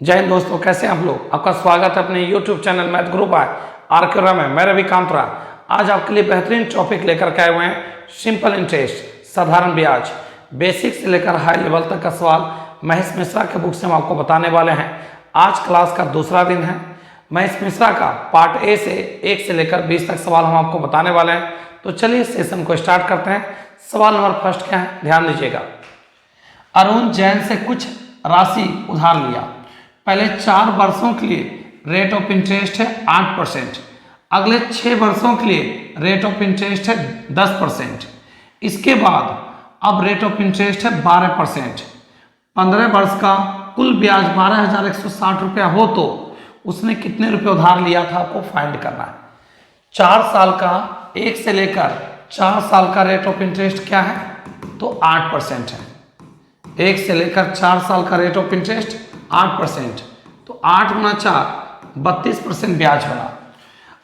जय हिंद दोस्तों, कैसे हैं आप लोग। आपका स्वागत है अपने YouTube चैनल मैथ गुरु बाय आर.के. में। मैं रवि कांतरा आज आपके लिए बेहतरीन टॉपिक लेकर के आए हुए हैं। सिंपल इंटरेस्ट, साधारण ब्याज, बेसिक से लेकर हाई लेवल तक का सवाल महेश मिश्रा के बुक से हम आपको बताने वाले हैं। आज क्लास का दूसरा दिन है। महेश मिश्रा का पार्ट ए से 1 से लेकर 20 तक सवाल हम आपको बताने वाले हैं। तो चलिए सेशन को स्टार्ट करते हैं। सवाल नंबर फर्स्ट क्या है, ध्यान दीजिएगा। अरुण जैन से कुछ राशि उधार लिया। पहले 4 वर्षों के लिए रेट ऑफ इंटरेस्ट है 8%। अगले 6 वर्षों के लिए रेट ऑफ इंटरेस्ट है 10%। इसके बाद अब रेट ऑफ इंटरेस्ट है 12%। 15 वर्ष का कुल ब्याज 12,160 रुपया हो तो उसने कितने रुपए उधार लिया था, आपको फाइंड करना है। 4 साल का 1 से लेकर 4 साल का रेट ऑफ इंटरेस्ट क्या है, तो 8% है। 1 से लेकर 4 साल का रेट ऑफ इंटरेस्ट 8%, तो 8 गुना 4 32% ब्याज बना।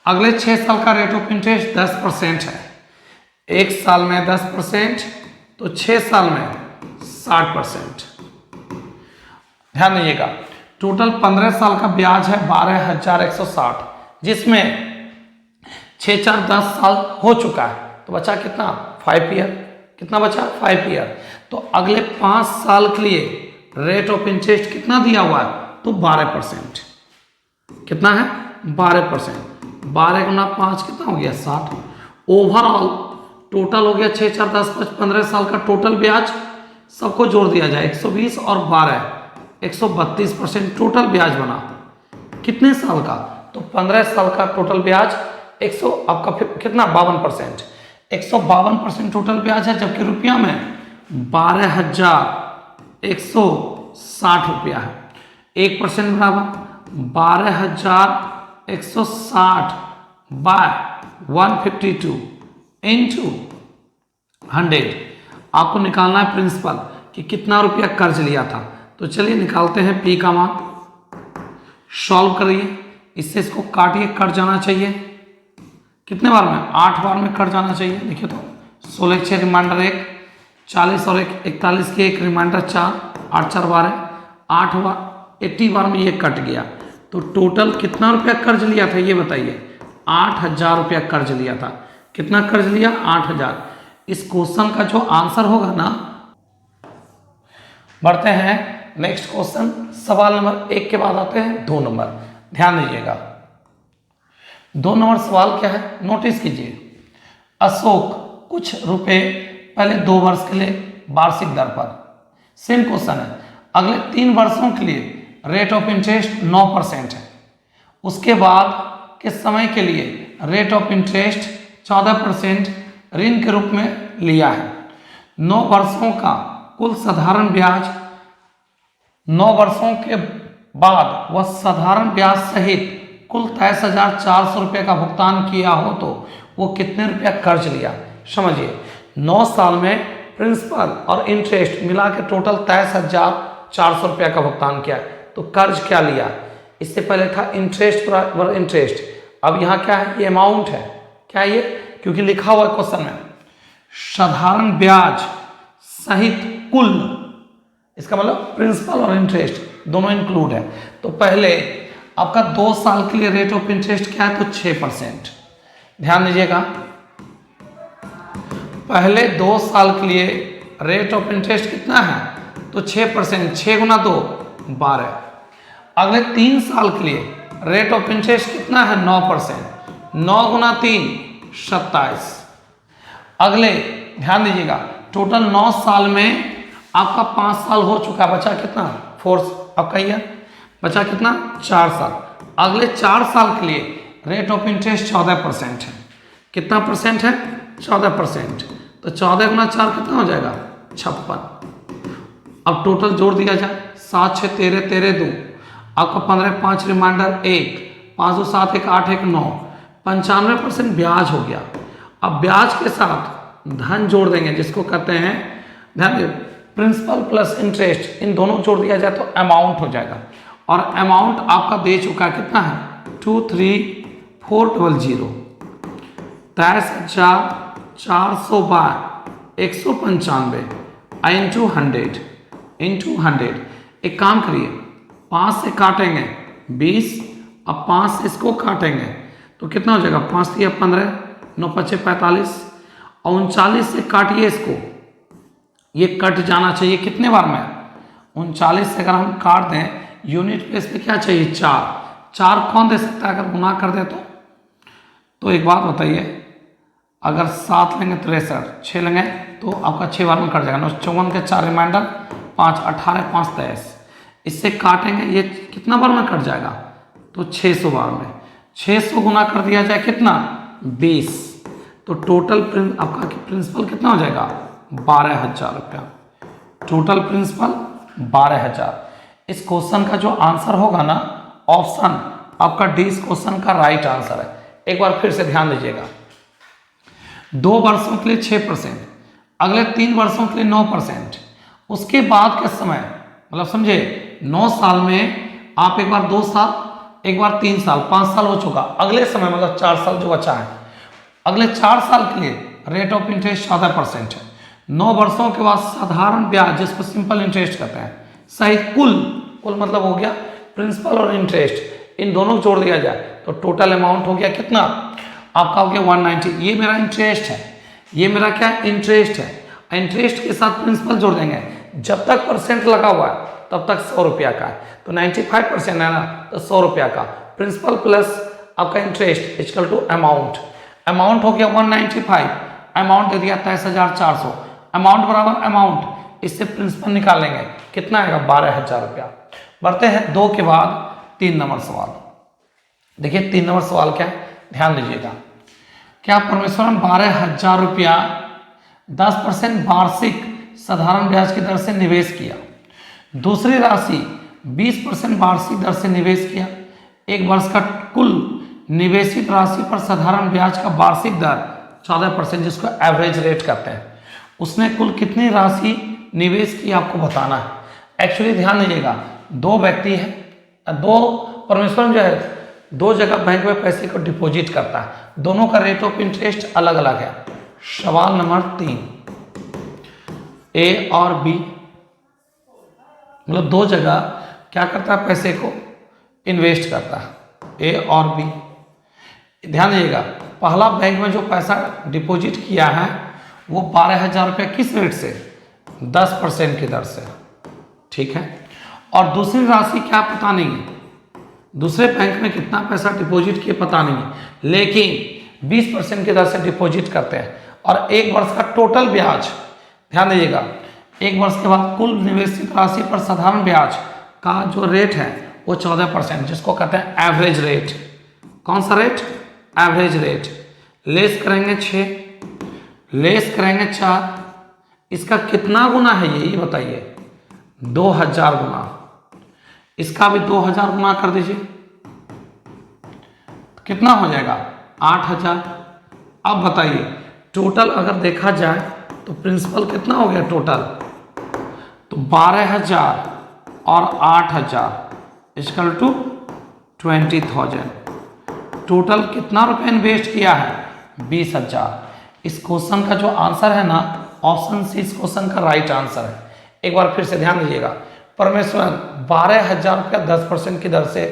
अगले 6 साल का रेट ऑफ इंटरेस्ट 10% है। 1 साल में 10%, तो 6 साल में 60%। ध्यान दीजिएगा, टोटल 15 साल का ब्याज है 12,160, जिसमें 6 4 10 साल हो चुका है, तो बचा कितना, 5 ईयर। कितना बचा, 5 ईयर। तो अगले 5 साल के लिए रेट ऑफ इंटरेस्ट कितना दिया हुआ है, तो 12%। कितना है, 12%। 12 गुना 5 कितना हो गया, 60। ओवरऑल टोटल हो गया 6 4 10 5 15 साल का टोटल ब्याज, सबको जोड़ दिया जाए 120 और 12 132% टोटल ब्याज बना। कितने साल का, तो 15 साल का टोटल ब्याज 100 आपका कितना 52%। 152% टोटल ब्याज है, जबकि रुपया में 12,160 रुपया है। 1% बराबर 12,160 बाय 152 इंटू 100। आपको निकालना है प्रिंसिपल कि कितना रुपया कर्ज लिया था। तो चलिए निकालते हैं पी का मान। सॉल्व करिए, इससे इसको काटिए, कट जाना चाहिए। कितने बार में, 8 बार में कट जाना चाहिए। देखिए तो 16 6 रिमाइंडर 1, 40 और 41 के 1 रिमाइंडर 4, 8 4 12, 8 बार 80 बार में ये कट गया। तो टोटल कितना रुपया कर्ज लिया था, ये बताइए। 8,000 रुपया कर्ज लिया था। कितना कर्ज लिया, 8,000। इस क्वेश्चन का जो आंसर होगा ना, बढ़ते हैं नेक्स्ट क्वेश्चन। सवाल नंबर 1 के बाद आते हैं 2 नंबर। ध्यान दीजिएगा, 2 नंबर सवाल क्या है, नोटिस कीजिए। अशोक कुछ रुपए पहले 2 वर्ष के लिए वार्षिक दर पर, सेम क्वेश्चन है। अगले 3 वर्षों के लिए रेट ऑफ इंटरेस्ट 9% है। उसके बाद के समय के लिए रेट ऑफ इंटरेस्ट 14% ऋण के रूप में लिया है। 9 वर्षों का कुल साधारण ब्याज, 9 वर्षों के बाद वह साधारण ब्याज सहित कुल 23,400 रुपये का भुगतान किया हो तो वो कितने रुपया कर्ज लिया। समझिए, 9 साल में प्रिंसिपल और इंटरेस्ट मिला के टोटल 23,400 रुपया का भुगतान किया। तो कर्ज क्या लिया, इससे पहले था इंटरेस्ट पर इंटरेस्ट, अब यहाँ क्या है, ये अमाउंट है। क्या ये, क्योंकि लिखा हुआ है क्वेश्चन में साधारण ब्याज सहित कुल, इसका मतलब प्रिंसिपल और इंटरेस्ट दोनों इंक्लूड है। तो पहले आपका 2 साल के लिए रेट ऑफ इंटरेस्ट क्या है, तो 6%। ध्यान दीजिएगा, पहले 2 साल के लिए रेट ऑफ इंटरेस्ट कितना है, तो 6%। 6 गुना 2 12। अगले 3 साल के लिए रेट ऑफ इंटरेस्ट कितना है, 9%। 9 गुना 3 27। अगले ध्यान दीजिएगा, टोटल 9 साल में आपका 5 साल हो चुका, बचा कितना, 4 आपका ईयर, बचा कितना, 4 साल। अगले 4 साल के लिए रेट ऑफ इंटरेस्ट 14% है। कितना परसेंट है, 14%। तो 14 गुना 4 कितना हो जाएगा, 56। अब टोटल जोड़ दिया जाए, 7 6 13 13 2, आपका 15 5 रिमाइंडर 1, 5 2 7 1 8 1 9, 95% ब्याज हो गया। अब ब्याज के साथ धन जोड़ देंगे, जिसको कहते हैं, ध्यान दीजिए, प्रिंसिपल प्लस इंटरेस्ट, इन दोनों जोड़ दिया जाए तो अमाउंट हो जाएगा। और अमाउंट आपका दे चुका है, कितना है, 23,400। 23,400 बाय 195 इंटू 100। एक काम करिए, 5 से काटेंगे 20, अब 5 से इसको काटेंगे तो कितना हो जाएगा, 5 3 15, 9 5 45, और 39 से काटिए इसको, ये कट जाना चाहिए कितने बार में, 39 से अगर हम काट दें यूनिट प्लेस पे क्या चाहिए, 4 कौन दे सकता है अगर गुना कर दे तो एक बात बताइए, अगर 7 लेंगे 63, 6 लेंगे तो आपका 6 बार में कट जाएगा, 54 के 4 रिमाइंडर 5, 18 5 23, इससे काटेंगे ये कितना बार में कट जाएगा, तो 600 बार में, 600 गुना कर दिया जाए कितना 20, तो टोटल आपका प्रिंसिपल कितना हो जाएगा 12,000 रुपया, टोटल प्रिंसिपल 12,000। इस क्वेश्चन का जो आंसर होगा ना ऑप्शन आपका डी इस क्वेश्चन का राइट आंसर है। एक बार फिर से ध्यान दीजिएगा, 2 वर्षों के लिए 6%, अगले 3 वर्षों के लिए 9%, उसके बाद के समय मतलब समझे 9 साल में आप एक बार 2 साल, एक बार 3 साल, 5 साल हो चुका, अगले समय मतलब 4 साल जो बचा है, अगले 4 साल के लिए रेट ऑफ इंटरेस्ट 14% है। 9 वर्षों के बाद साधारण ब्याज जिसको सिंपल इंटरेस्ट कहते हैं सहित कुल मतलब हो गया प्रिंसिपल और इंटरेस्ट, इन दोनों को जोड़ दिया जाए तो टोटल अमाउंट हो गया कितना, आपका हो गया 190। ये मेरा इंटरेस्ट है, ये मेरा क्या इंटरेस्ट है, इंटरेस्ट के साथ प्रिंसिपल जोड़ देंगे, जब तक परसेंट लगा हुआ है तब तक 100 रुपया का है, तो 95% है ना, तो 100 रुपया का प्रिंसिपल प्लस आपका interest equal to amount, amount हो गया 195, अमाउंट दे दिया 23,400, अमाउंट बराबर अमाउंट, इससे प्रिंसिपल निकाल लेंगे कितना आएगा 12,000 रुपया। बढ़ते हैं 2 के बाद 3 नंबर सवाल। देखिए 3 नंबर सवाल क्या है, ध्यान दीजिएगा, क्या परमेश्वरन 12,000 रुपया 10% वार्षिक साधारण ब्याज की दर से निवेश किया, दूसरी राशि 20% वार्षिक दर से निवेश किया, एक वर्ष का कुल निवेशित राशि पर साधारण ब्याज का वार्षिक दर 14% जिसको एवरेज रेट कहते हैं, उसने कुल कितनी राशि निवेश की आपको बताना है। एक्चुअली ध्यान दीजिएगा, 2 व्यक्ति है, 2 परमेश्वरन जो है 2 जगह बैंक में पैसे को डिपॉजिट करता है, दोनों का रेट ऑफ इंटरेस्ट अलग अलग है। सवाल नंबर 3, ए और बी मतलब 2 जगह क्या करता है पैसे को इन्वेस्ट करता है, ए और बी। ध्यान दीजिएगा, पहला बैंक में जो पैसा डिपॉजिट किया है वो 12,000 रुपये किस रेट से, 10% की दर से, ठीक है, और दूसरी राशि क्या पता नहीं है, दूसरे बैंक में कितना पैसा डिपॉजिट किए पता नहीं है, लेकिन 20% की दर से डिपॉजिट करते हैं, और एक वर्ष का टोटल ब्याज, ध्यान दीजिएगा, एक वर्ष के बाद कुल निवेशित राशि पर साधारण ब्याज का जो रेट है वो 14%, जिसको कहते हैं एवरेज रेट। कौन सा रेट, एवरेज रेट। लेस करेंगे 6, लेस करेंगे 4, इसका कितना गुना है ये बताइए, 2000 गुना, इसका भी 2000 गुना कर दीजिए, कितना हो जाएगा 8000। अब बताइए टोटल अगर देखा जाए तो प्रिंसिपल कितना हो गया टोटल, तो 12,000 और 8,000 इक्वल टू 20,000, टोटल कितना रुपए इन्वेस्ट किया है 20,000। इस क्वेश्चन का जो आंसर है ना ऑप्शन सी इस क्वेश्चन का राइट आंसर है। एक बार फिर से ध्यान दीजिएगा, परमेश्वरन 12,000 रुपया 10% की दर से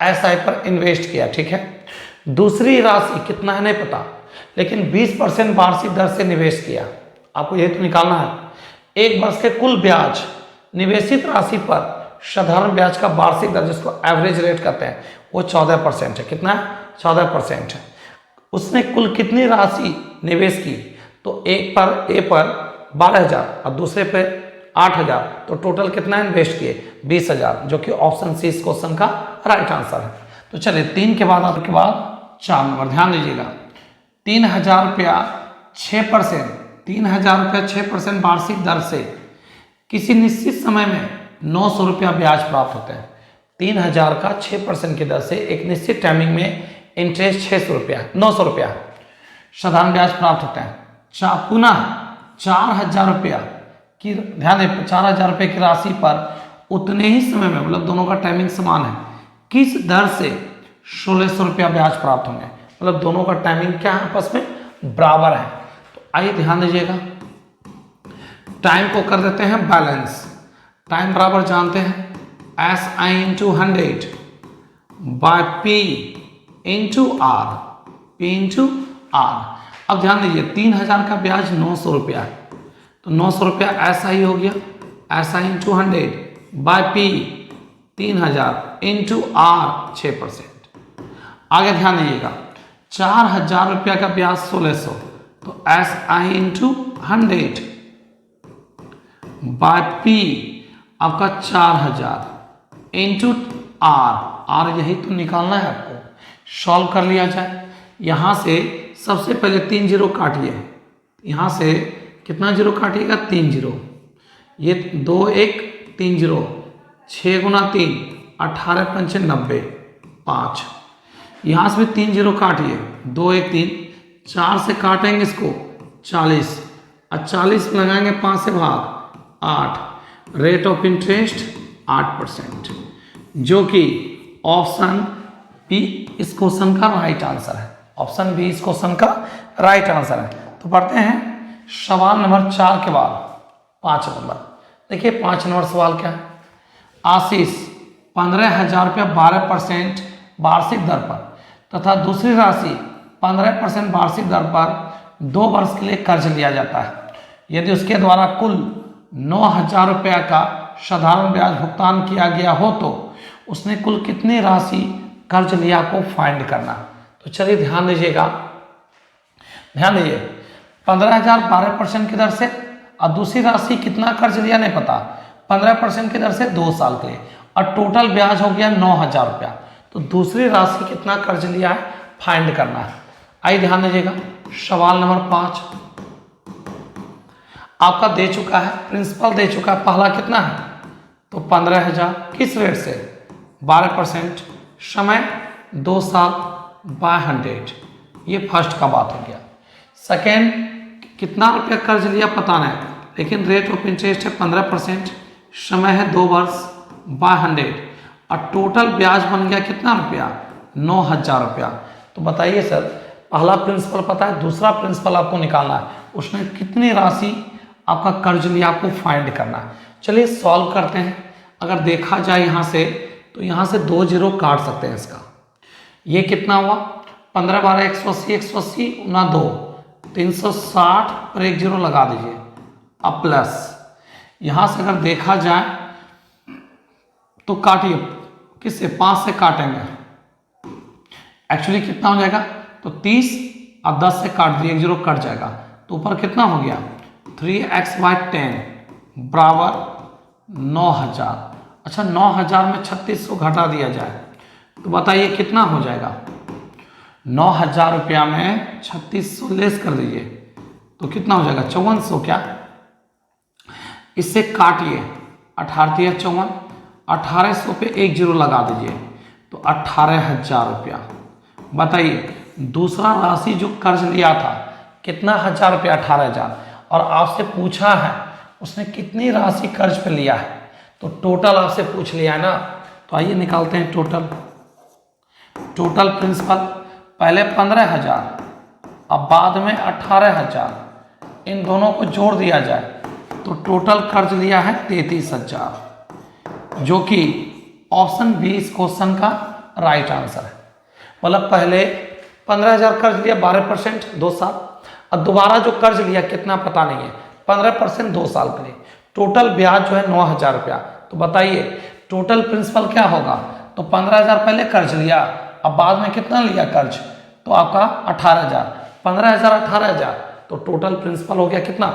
एसआई पर इन्वेस्ट किया, ठीक है, दूसरी राशि कितना है नहीं पता, लेकिन 20% वार्षिक दर से निवेश किया, आपको यही तो निकालना है। एक वर्ष के कुल ब्याज निवेशित राशि पर साधारण ब्याज का वार्षिक दर जिसको एवरेज रेट कहते हैं वो 14% है, कितना है 14% है। उसने कुल कितनी राशि निवेश की, तो एक पर ए पर 12,000 और दूसरे पे 8,000, तो टोटल कितना इन्वेस्ट किए 20,000, जो कि ऑप्शन सी इस क्वेश्चन का राइट आंसर है। तो चलिए 3 के बाद आपके बाद 4 नंबर, ध्यान दीजिएगा, 3,000 रुपया 6%, 3,000 रुपया 6% वार्षिक दर से किसी निश्चित समय में 900 रुपया ब्याज प्राप्त होते हैं। 3,000 का 6% की दर से एक निश्चित टाइमिंग में इंटरेस्ट 600 रुपया 900 रुपया साधारण ब्याज प्राप्त होते हैं। पुनः 4,000 रुपया की, ध्यान दें, 4,000 रुपये की राशि पर उतने ही समय में, मतलब दोनों का टाइमिंग समान है, किस दर से 1,600 रुपया ब्याज प्राप्त होंगे, मतलब दोनों का टाइमिंग क्या है आपस में बराबर है। तो आइए ध्यान दीजिएगा, टाइम को कर देते हैं बैलेंस, टाइम बराबर जानते हैं S I into 100 by P into R, P into R. अब ध्यान दीजिए 3000 का ब्याज 900 रुपया है, तो 900 रुपया एस आई हो गया, S I into 100 by P 3000 into R 6%। आगे ध्यान दीजिएगा 4000 रुपया का ब्याज 1600, तो S I into 100 by P आपका 4000 इंटू आर, आर यही तो निकालना है आपको। सॉल्व कर लिया जाए, यहां से सबसे पहले 3 जीरो काटिए, यहां से कितना जीरो काटिएगा 3 जीरो, ये 2 1 3 जीरो, 6 गुना 3 18 पंचे 90 5, यहां से भी 3 जीरो काटिए, 2 1 3, 4 से काटेंगे इसको 40 और 40 लगाएंगे 5 से भाग 8, रेट ऑफ इंटरेस्ट 8%, जो कि ऑप्शन बी इस क्वेश्चन का राइट आंसर है। ऑप्शन बी इस क्वेश्चन का राइट आंसर है। तो पढ़ते हैं सवाल नंबर 4 के बाद 5 नंबर। देखिए 5 नंबर सवाल क्या है। आशीष 15,000 रुपया 12% वार्षिक दर पर तथा दूसरी राशि 15% वार्षिक दर पर 2 वर्ष के लिए कर्ज लिया जाता है। यदि उसके द्वारा कुल 9,000 रुपया का साधारण ब्याज भुगतान किया गया हो तो उसने कुल कितनी राशि कर्ज लिया को फाइंड करना। तो चलिए ध्यान दीजिएगा, ध्यान दीजिए 15,000 12% की दर से और दूसरी राशि कितना कर्ज लिया नहीं पता, 15% की दर से 2 साल के लिए, और टोटल ब्याज हो गया 9,000 रुपया। तो दूसरी राशि कितना कर्ज लिया है फाइंड करना है। आइए ध्यान दीजिएगा सवाल नंबर 5 आपका दे चुका है, प्रिंसिपल दे चुका है। पहला कितना है तो 15,000, किस रेट से 12%, समय 2 साल बाय 100, ये फर्स्ट का बात हो गया। सेकेंड कितना रुपया कर्ज लिया पता नहीं, लेकिन रेट ऑफ इंटरेस्ट है 15%, समय है 2 वर्ष बाय 100, और टोटल ब्याज बन गया कितना रुपया 9,000 रुपया। तो बताइए सर पहला प्रिंसिपल पता है, दूसरा प्रिंसिपल आपको निकालना है, उसने कितनी राशि आपका कर्ज लिया आपको फाइंड करना है। चलिए सॉल्व करते हैं। अगर देखा जाए यहाँ से तो यहाँ से 2 जीरो काट सकते हैं इसका। ये कितना हुआ 15 12 180, 180 गुना 2 360 पर 1 जीरो लगा दीजिए, अब प्लस यहाँ से अगर देखा जाए तो काटिए, किससे 5 से काटेंगे, एक्चुअली कितना हो जाएगा तो 30 और 10 से काट दिए 1 जीरो कट जाएगा, तो ऊपर कितना हो गया 3x/10 बराबर 9,000। अच्छा 9,000 में 3600 घटा दिया जाए तो बताइए कितना हो जाएगा। 9,000 रुपया में 3600 लेस कर दीजिए तो कितना हो जाएगा 5400। क्या इससे काटिए 18 या 54, 1800 पे 1 जीरो लगा दीजिए तो 18,000 रुपया। बताइए दूसरा राशि जो कर्ज लिया था कितना 1,000 रुपया 18,000, और आपसे पूछा है उसने कितनी राशि कर्ज पे लिया है, तो टोटल आपसे पूछ लिया है ना। तो आइए निकालते हैं टोटल। टोटल प्रिंसिपल पहले 15,000 अब बाद में 18,000, इन दोनों को जोड़ दिया जाए तो टोटल कर्ज लिया है 33,000, जो कि ऑप्शन बी इस क्वेश्चन का राइट आंसर है। मतलब पहले 15,000 कर्ज लिया 12% 2 साल, और दोबारा जो कर्ज लिया कितना पता नहीं है 15% 2 साल के लिए, टोटल ब्याज जो है 9,000 रुपया। तो बताइए टोटल प्रिंसिपल क्या होगा, तो 15,000 पहले कर्ज लिया, अब बाद में कितना लिया कर्ज, तो आपका 18,000, 15,000 18,000, तो टोटल प्रिंसिपल हो गया कितना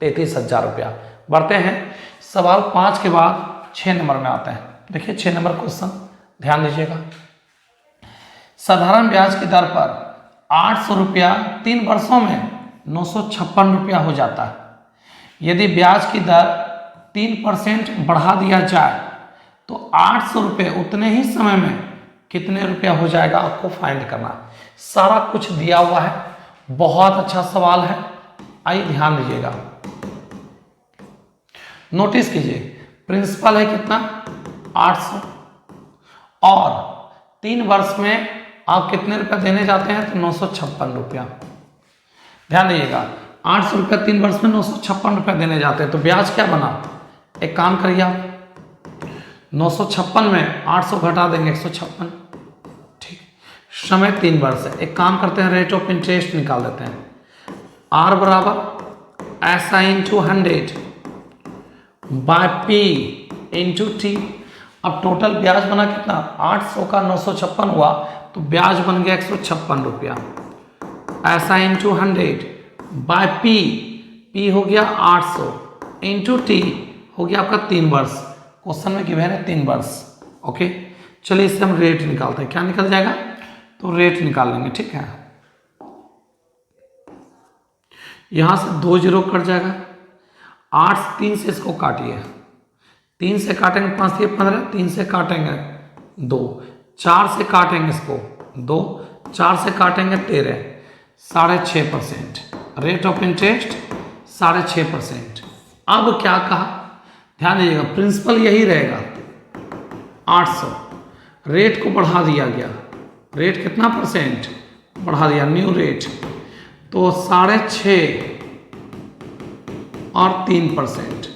33,000 रुपया। बढ़ते हैं सवाल 5 के बाद 6 नंबर में आते हैं। देखिए 6 नंबर क्वेश्चन ध्यान दीजिएगा। साधारण ब्याज की दर पर 800 रुपया 3 वर्षों में 956 रुपया हो जाता है। यदि ब्याज की दर 3% बढ़ा दिया जाए तो 800 रुपये उतने ही समय में कितने रुपया हो जाएगा आपको फाइंड करना। सारा कुछ दिया हुआ है, बहुत अच्छा सवाल है। आइए ध्यान दीजिएगा, नोटिस कीजिए प्रिंसिपल है कितना 800, और 3 वर्ष में आप कितने रुपया देने जाते हैं तो 956 रुपया। ध्यान दीजिएगा 800 रुपया 3 वर्ष में 956 रुपया देने जाते हैं, तो ब्याज क्या बना, एक काम करिए आप 956 में 800 घटा देंगे 156, ठीक। समय 3 वर्ष है। एक काम करते हैं, रेट ऑफ इंटरेस्ट निकाल देते हैं। आर बराबर S I into 100 by P into T. अब टोटल ब्याज बना कितना, 800 का 956 हुआ तो ब्याज बन गया 156 रुपया। S I into 100 by P, P हो गया 800 इंटू टी हो गया आपका 3 वर्ष। क्वेश्चन में गिवन है 3 वर्ष। ओके, चलिए इससे हम रेट निकालते हैं। क्या निकल जाएगा, तो रेट निकाल लेंगे, ठीक है। यहां से 2 जीरो कट जाएगा, 8 3 से इसको काटिए, 3 से काटेंगे 5 ये 15, 3 से काटेंगे 2, 4 से काटेंगे इसको 2, 4 से काटेंगे 13, 6.5%। Rate of interest 6.5%। अब क्या कहा, ध्यान दीजिएगा, प्रिंसिपल यही रहेगा 800, रेट को बढ़ा दिया गया। रेट कितना परसेंट बढ़ा दिया, न्यू रेट, तो 6.5 और 3%,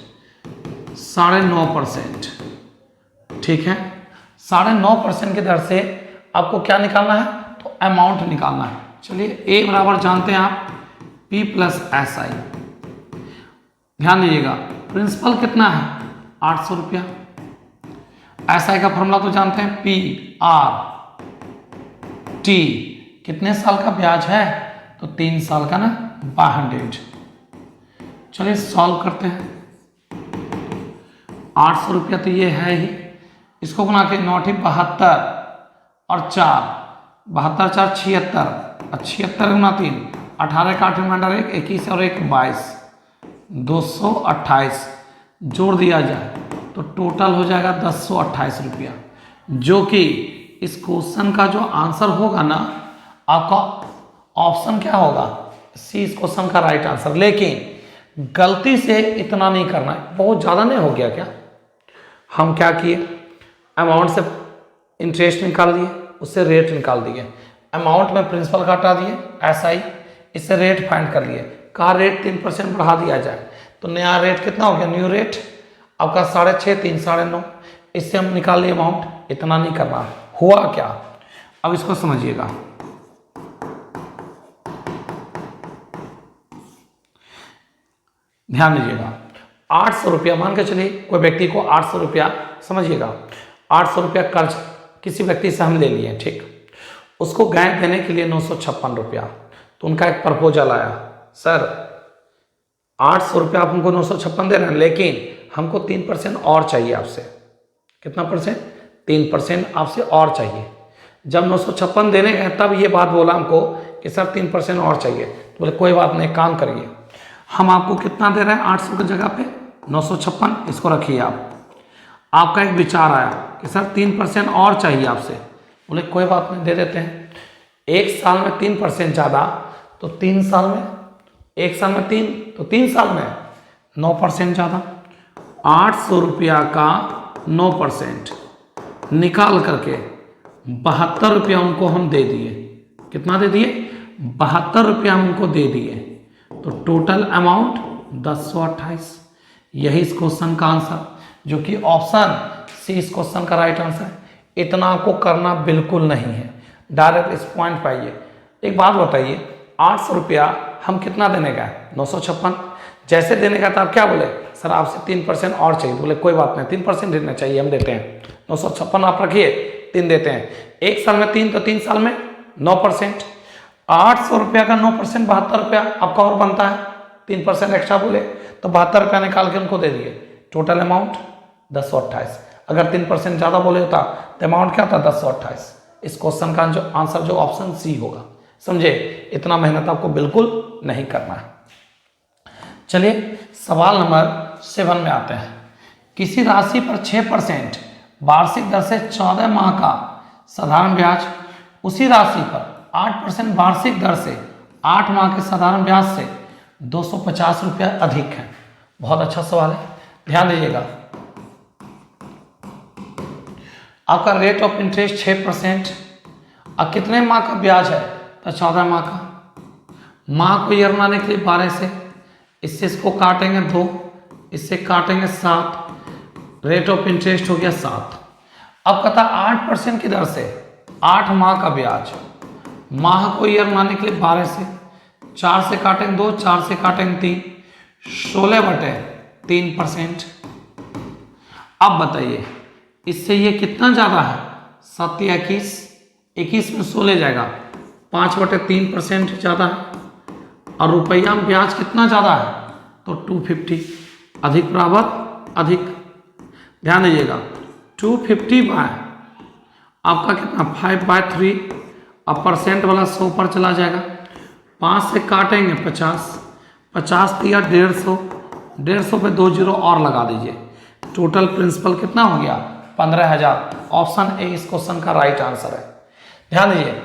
9.5%, ठीक है। 9.5% की दर से आपको क्या निकालना है, तो अमाउंट निकालना है। चलिए ए बराबर जानते हैं आप P प्लस एस आई। ध्यान दीजिएगा, प्रिंसिपल कितना है 800 रुपया। एस आई का फॉर्मूला तो जानते हैं, पी आर टी, कितने साल का ब्याज है, तो 3 साल का ना, 100। चलिए सॉल्व करते हैं। 800 रुपया तो ये है ही, इसको गुना के 9 72 और 4, 72 4 76 और 76 गुना 3, 18 का 8 रिमाइंडर 1, 21 और 1 22, 228 जोड़ दिया जाए तो टोटल हो जाएगा 1028 रुपया, जो कि इस क्वेश्चन का जो आंसर होगा ना, आपका ऑप्शन क्या होगा, सी इस क्वेश्चन का राइट आंसर। लेकिन गलती से इतना नहीं करना है, बहुत ज़्यादा नहीं हो गया क्या। हम क्या किए, अमाउंट से इंटरेस्ट निकाल दिए, उससे रेट निकाल दिए, अमाउंट में प्रिंसिपल का हटा दिए एस आई, इससे रेट फाइंड कर लिए। कहा रेट 3% बढ़ा दिया जाए, तो नया रेट कितना हो गया, न्यू रेट आपका 6.5 3 9.5, इससे हम निकाल लिए अमाउंट। इतना नहीं करना, हुआ क्या, अब इसको समझिएगा। ध्यान दीजिएगा, 800 रुपया मान के चलिए, कोई व्यक्ति को 800 रुपया, समझिएगा 800 रुपया कर्ज किसी व्यक्ति से हम ले लिए, ठीक। उसको गैप देने के लिए 956 रुपया, तो उनका एक प्रपोजल आया, सर 800 रुपया आप हमको 956 दे रहे हैं, लेकिन हमको 3% और चाहिए आपसे। कितना परसेंट, 3% आपसे और चाहिए। जब 956 देने गए तब ये बात बोला हमको कि सर 3% और चाहिए, तो बोले कोई बात नहीं, काम करिए, हम आपको कितना दे रहे हैं 800 की जगह पे 956, इसको रखिए आप। आपका एक विचार आया कि सर 3% और चाहिए आपसे, बोले कोई बात नहीं, दे देते हैं। एक साल में 3% ज़्यादा, तो 3 साल में, एक साल में 3, तो 3 साल में 9% ज़्यादा। 800 रुपया का 9% निकाल करके 72 रुपया उनको हम दे दिए। कितना दे दिए, 72 रुपया हम उनको दे दिए, तो टोटल अमाउंट 1028। यही इस क्वेश्चन का आंसर, जो कि ऑप्शन सी इस क्वेश्चन का राइट आंसर है। इतना आपको करना बिल्कुल नहीं है, डायरेक्ट इस पॉइंट पे आइए। एक बात बताइए, 800 रुपया हम कितना देने का है, 956, जैसे देने का था आप क्या बोले, सर आपसे 3% और चाहिए, बोले कोई बात नहीं, 3% देना चाहिए, हम देते हैं। 956 आप रखिए, 3 देते हैं। एक साल में 3, तो 3 साल में 9%। 800 रुपया का 9% 72 रुपया आपका और बनता है, 3% एक्स्ट्रा बोले तो 72 रुपया निकाल के उनको दे दिए। Total amount 1028। अगर 3% ज़्यादा बोले होता तो अमाउंट क्या होता, 1028। इस क्वेश्चन का जो आंसर जो ऑप्शन सी होगा, समझे। इतना मेहनत आपको बिल्कुल नहीं करना है। चलिए सवाल नंबर 7 में आते हैं। किसी राशि पर 6% वार्षिक दर से 14 माह का साधारण ब्याज, उसी राशि पर 8% वार्षिक दर से 8 माह के साधारण ब्याज से 250 रुपया अधिक है। बहुत अच्छा सवाल है, ध्यान दीजिएगा। आपका रेट ऑफ इंटरेस्ट 6%, और कितने माह का ब्याज है, तो 14 माह का। माह को ईयर बनाने के लिए 12 से, इससे इसको काटेंगे 2, इससे काटेंगे 7, रेट ऑफ इंटरेस्ट हो गया 7। अब कहता 8% की दर से 8 माह का ब्याज, माह को ईयर मानने के लिए 12 से 4 से काटेंगे 2, 4 से काटेंगे 3, 16/3%। अब बताइए इससे ये कितना ज़्यादा है? 7 या 21, 21 में 16 जाएगा, 5/3% ज़्यादा है। और रुपया में ब्याज कितना ज़्यादा है? तो 250, अधिक बराबर अधिक। ध्यान दीजिएगा 250 बाय आपका कितना 5/3, अब परसेंट वाला 100 पर चला जाएगा, 5 से काटेंगे 50, 50 दिया 150, 150 पे 2 जीरो और लगा दीजिए, टोटल प्रिंसिपल कितना हो गया? 15,000। ऑप्शन ए इस क्वेश्चन का राइट आंसर है। ध्यान दीजिए,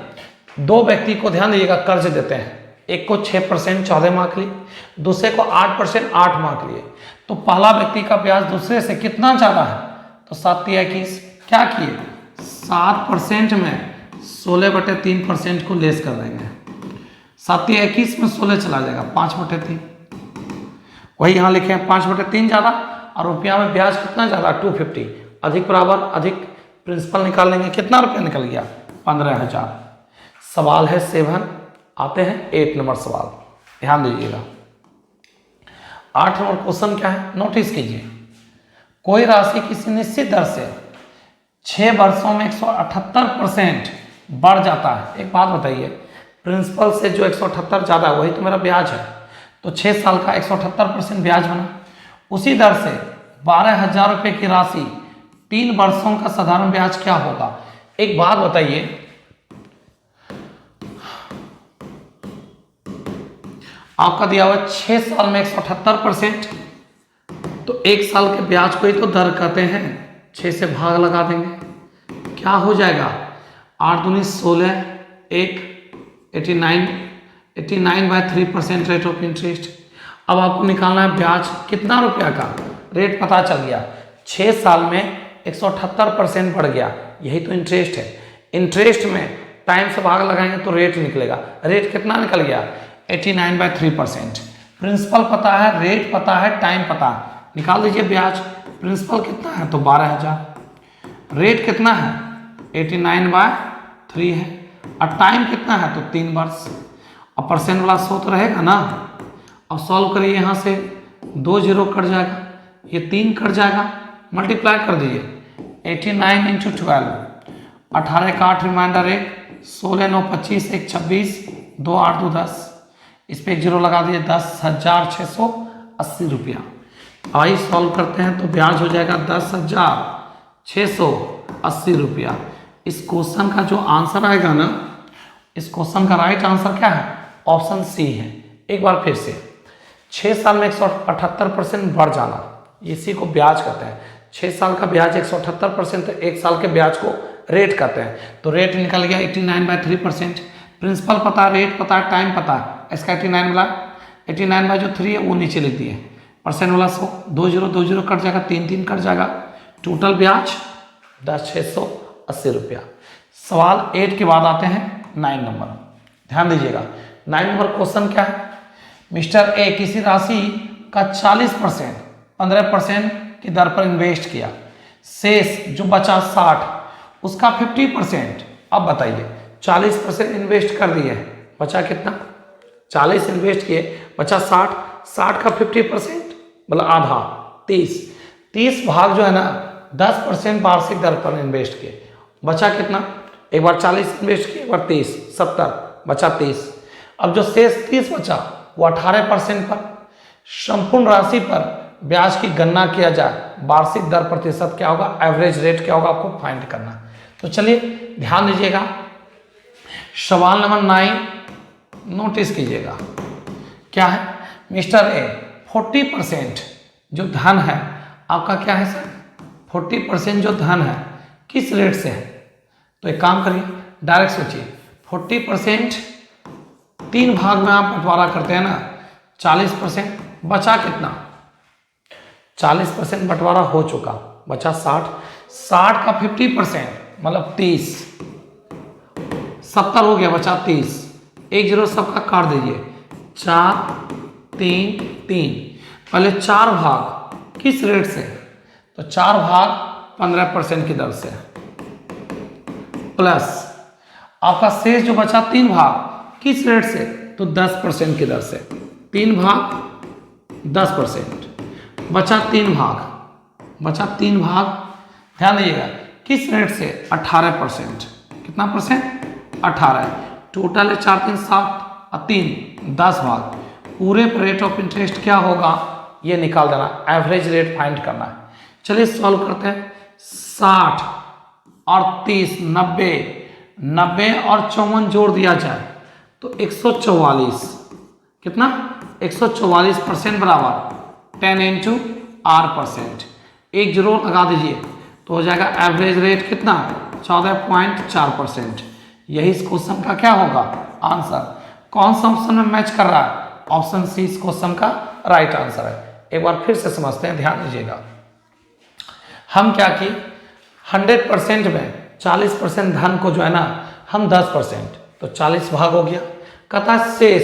दो व्यक्ति को ध्यान दीजिएगा कर्ज देते हैं, एक को 6% 14 माह के लिए, दूसरे को 8% 8 माह के लिए। तो पहला व्यक्ति का ब्याज दूसरे से कितना ज़्यादा है? तो 7 या 21 क्या किए? 7% में 16/3% को लेस कर देंगे, 7 या 21 में 16 चला जाएगा, 5/3। वही यहाँ लिखे हैं 5/3 ज़्यादा, और रुपया में ब्याज कितना ज़्यादा? 250, अधिक बराबर अधिक। प्रिंसिपल निकाल लेंगे, कितना रुपया निकल गया? 15,000। सवाल है 7। आते हैं 8 नंबर सवाल, ध्यान दीजिएगा। 8 नंबर क्वेश्चन क्या है, नोटिस कीजिए। कोई राशि किसी निश्चित दर से 6 वर्षों में 178% बढ़ जाता है। एक बात बताइए, प्रिंसिपल से जो 178 ज़्यादा है वही तो मेरा ब्याज है, तो 6 साल का 178% ब्याज बना। उसी दर से 12,000 रुपये की राशि 3 वर्षों का साधारण ब्याज क्या होगा? एक बात बताइए, आपका दिया हुआ 6 साल में 178%, तो 1 साल के ब्याज को ही तो दर कहते हैं, 6 से भाग लगा देंगे, क्या हो जाएगा? 8 दूनी 16, 89/3% रेट ऑफ इंटरेस्ट। अब आपको निकालना है ब्याज कितना रुपया का, रेट पता चल गया, 6 साल में 178% बढ़ गया, यही तो इंटरेस्ट है। इंटरेस्ट में टाइम से भाग लगाएंगे तो रेट निकलेगा, रेट कितना निकल गया? 89/3%। प्रिंसिपल पता है, रेट पता है, टाइम पता है, निकाल दीजिए ब्याज। प्रिंसिपल कितना है? तो 12,000। रेट कितना है? 89/3 है, और टाइम कितना है? तो 3 वर्ष। और परसेंट वाला 100 तो रहेगा ना। अब सॉल्व करिए, यहाँ से 2 जीरो कट जाएगा, ये 3 कट जाएगा, मल्टीप्लाई कर दीजिए 89 × 12, 18 का 8 रिमाइंडर 1, 16 9 25, 1 26, 2 8 2 10, इस पर 1 जीरो लगा दिए, 10,680 रुपया। आइए सॉल्व करते हैं, तो ब्याज हो जाएगा 10,680 रुपया। इस क्वेश्चन का जो आंसर आएगा ना, इस क्वेश्चन का राइट आंसर क्या है? ऑप्शन सी है। एक बार फिर से, 6 साल में 178% बढ़ जाना, इसी को ब्याज कहते हैं। 6 साल का ब्याज 178%, तो 1 साल के ब्याज को रेट कहते हैं। तो रेट निकल गया 89/3%। प्रिंसिपल पता है, रेट पता है, टाइम पता है, इसका 89/3 है वो नीचे लिख दिए, परसेंट वाला 100, 2 जीरो कट जाएगा, 3 कट जाएगा, टोटल ब्याज 10,680 रुपया। सवाल 8 के बाद आते हैं 9 नंबर, ध्यान दीजिएगा। 9 नंबर क्वेश्चन क्या है? मिस्टर ए किसी राशि का 40% 15% की दर पर इन्वेस्ट किया, शेष जो बचा 60, उसका 50%। अब बताइए 40% इन्वेस्ट कर दिए, बचा कितना? 40 इन्वेस्ट किए, बचा 60, 60 का 50% मतलब आधा, 30 भाग जो है ना 10% वार्षिक दर पर इन्वेस्ट किए, बचा कितना? एक बार 40 इन्वेस्ट किए, एक बार 30, 70, बचा 30। अब जो शेष 30 बचा वो 18% पर संपूर्ण राशि पर ब्याज की गणना किया जाए, वार्षिक दर प्रतिशत क्या होगा, एवरेज रेट क्या होगा, आपको फाइंड करना। तो चलिए ध्यान दीजिएगा, सवाल नंबर 9 नोटिस कीजिएगा। क्या है? मिस्टर ए 40% जो धन है आपका, क्या है सर? 40% जो धन है किस रेट से है? तो एक काम करिए, डायरेक्ट सोचिए, 40% 3 भाग में आप बंटवारा करते हैं ना, 40%, बचा कितना? 40% बंटवारा हो चुका, बचा 60, 60 का 50% मतलब 30, 70 हो गया, बचा 30, 1 जीरो सबका काट दीजिए, 4 3 3। पहले 4 भाग किस रेट से? तो तो 4/15% की दर से, प्लस आपका शेष जो बचा 3 किस रेट से, तो 10% की दर से, 3/10%, बचा 3 भाग, ध्यान दीजिएगा किस रेट से, 18%, कितना परसेंट, 18, टोटल है 4 3 7 और 3 10 भाग, पूरे पर रेट ऑफ इंटरेस्ट क्या होगा ये निकाल देना, एवरेज रेट फाइंड करना है। चलिए सॉल्व करते हैं। 60 और 30, 90 और 54 जोड़ दिया जाए तो 144, कितना, 144% बराबर 10 इंटू R%, एक जरूर लगा दीजिए तो हो जाएगा एवरेज रेट कितना, 14.4%। यही इस क्वेश्चन का क्या होगा आंसर। कौन सा ऑप्शन में मैच कर रहा है, ऑप्शन सी इस क्वेश्चन का राइट आंसर है। एक बार फिर से समझते हैं, ध्यान दीजिएगा। हम क्या कि 100% में 40% धन को जो है ना हम 10%, तो 40 भाग हो गया, कहता है शेष,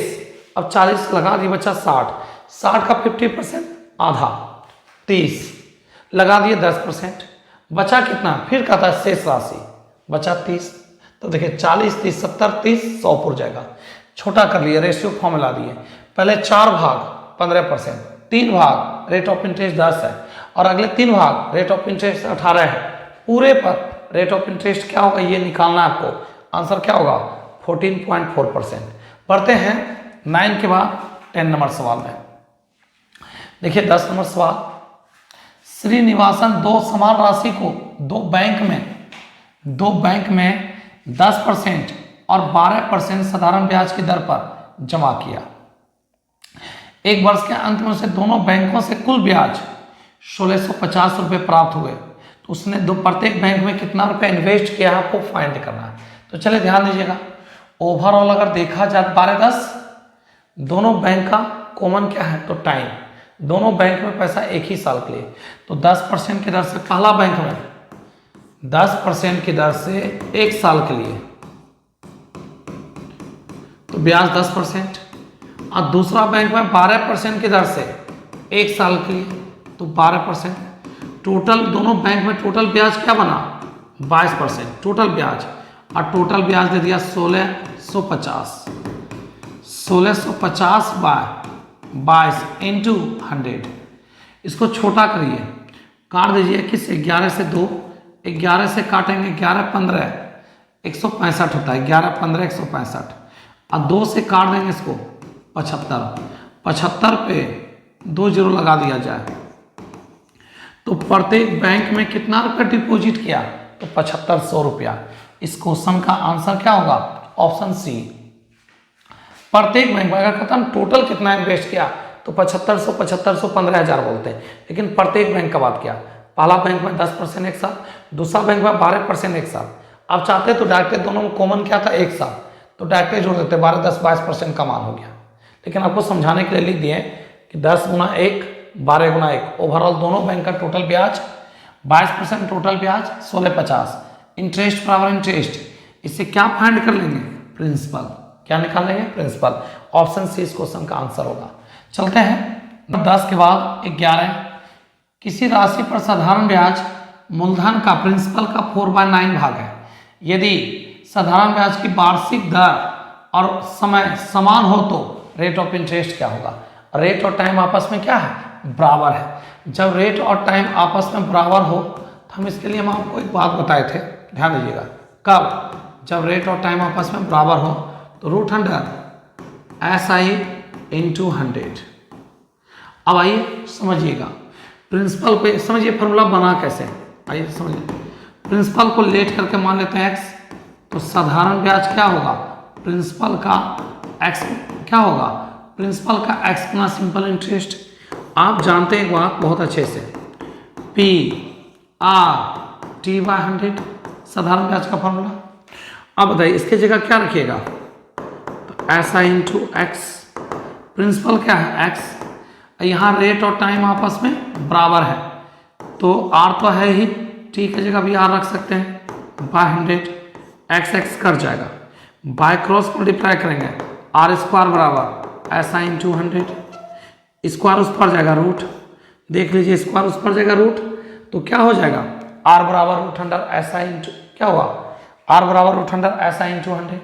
अब 40 लगा दिए बचा 60 का 50% आधा 30 लगा दिए 10%, बचा कितना, फिर कहता है शेष राशि बचा 30, तो देखिए 40 30 70 30 100 पुर जाएगा, छोटा कर लिए, रेशियो फॉर्मूला दिए, पहले 4 भाग 15%, 3 भाग रेट ऑफ इंटरेस्ट 10 है और अगले 3 भाग रेट ऑफ इंटरेस्ट 18 है, पूरे पर रेट ऑफ इंटरेस्ट क्या होगा ये निकालना है आपको, आंसर क्या होगा 14.4%। बढ़ते हैं 9 के बाद 10 नंबर सवाल में। देखिए 10 नंबर सवाल, श्रीनिवासन दो समान राशि को दो बैंक में 10% और 12% साधारण ब्याज की दर पर जमा किया। एक वर्ष के अंत में उसे दोनों बैंकों से कुल ब्याज 1650 रुपये प्राप्त हुए, तो उसने प्रत्येक बैंक में कितना रुपया इन्वेस्ट किया है आपको फाइंड करना है। तो चलिए ध्यान दीजिएगा, ओवरऑल अगर देखा जाए 12-10, दोनों बैंक का कॉमन क्या है, तो टाइम, दोनों बैंक में पैसा एक ही साल के लिए, तो 10% की दर से पहला बैंक में 10% की दर से एक साल के लिए तो ब्याज 10%, और दूसरा बैंक में 12% की दर से एक साल के लिए तो 12%, टोटल दोनों बैंक में टोटल ब्याज क्या बना 22% टोटल ब्याज, और टोटल ब्याज दे दिया 1650 बाय 22 इंटू 100। इसको छोटा करिए, काट दीजिए किससे, 11 से 2, 11 से काटेंगे 11 15 165 होता है, 11 15 165, और 2 से काट देंगे इसको 75 पे 2 जीरो लगा दिया जाए तो प्रत्येक बैंक में कितना रुपया डिपॉजिट किया, तो 7500 रुपया। इस क्वेश्चन का आंसर क्या होगा, ऑप्शन सी। प्रत्येक बैंक में अगर खत्म टोटल कितना इन्वेस्ट किया तो 7500 15,000 बोलते हैं, लेकिन प्रत्येक बैंक का बात किया, पहला बैंक में 10% एक साल, दूसरा बैंक में 12% एक साल। अब चाहते तो डायरेक्ट दोनों में कॉमन क्या था एक साल, तो डायरेक्ट जोड़ देते 12 10 22% का मान हो गया, लेकिन आपको समझाने के लिए लिख दिए कि 10 गुना 1 12 गुना 1, ओवरऑल दोनों बैंक का टोटल ब्याज 22%, टोटल ब्याज 1650, इंटरेस्ट बराबर इंटरेस्ट, इससे क्या फाइंड कर लेंगे, प्रिंसिपल, क्या निकालेंगे, प्रिंसिपल। ऑप्शन सी इस क्वेश्चन का आंसर होगा। चलते हैं 10 के बाद 11, किसी राशि पर साधारण ब्याज मूलधन का प्रिंसिपल का 4/9 भाग है, यदि साधारण ब्याज की वार्षिक दर और समय समान हो तो रेट ऑफ इंटरेस्ट क्या होगा। रेट और टाइम आपस में क्या है, बराबर है। जब रेट और टाइम आपस में बराबर हो तो हम इसके लिए हम आपको एक बात बताए थे, ध्यान दीजिएगा, कब, जब रेट और टाइम आपस में बराबर हो तो √100 SI इंटू 100। अब आइए समझिएगा, प्रिंसिपल को समझिए फॉर्मूला बना कैसे, आइए समझिए। प्रिंसिपल को लेट करके मान लेते हैं x, तो साधारण ब्याज क्या होगा, प्रिंसिपल का x क्या होगा, प्रिंसिपल का x गुना सिंपल इंटरेस्ट। आप जानते हैं एक बात बहुत अच्छे से, PR/T/100 साधारण ब्याज का फॉर्मूला। अब बताइए इसकी जगह क्या रखिएगा, तो SI इंटू x, प्रिंसिपल क्या है x, यहाँ रेट और टाइम आपस में बराबर है तो R तो है ही, T की जगह भी R रख सकते हैं, बाय 100 x कट जाएगा, बाय क्रॉस मल्टीप्लाई करेंगे, R² बराबर SI इंटू 100, स्क्वायर उस पर जाएगा रूट, देख लीजिए स्क्वायर उस पर जाएगा रूट, तो क्या हो जाएगा, आर बराबर रूट अंडर ऐसा इंटू क्या हुआ, आर बराबर रूट अंडर ऐसा इंटू 100।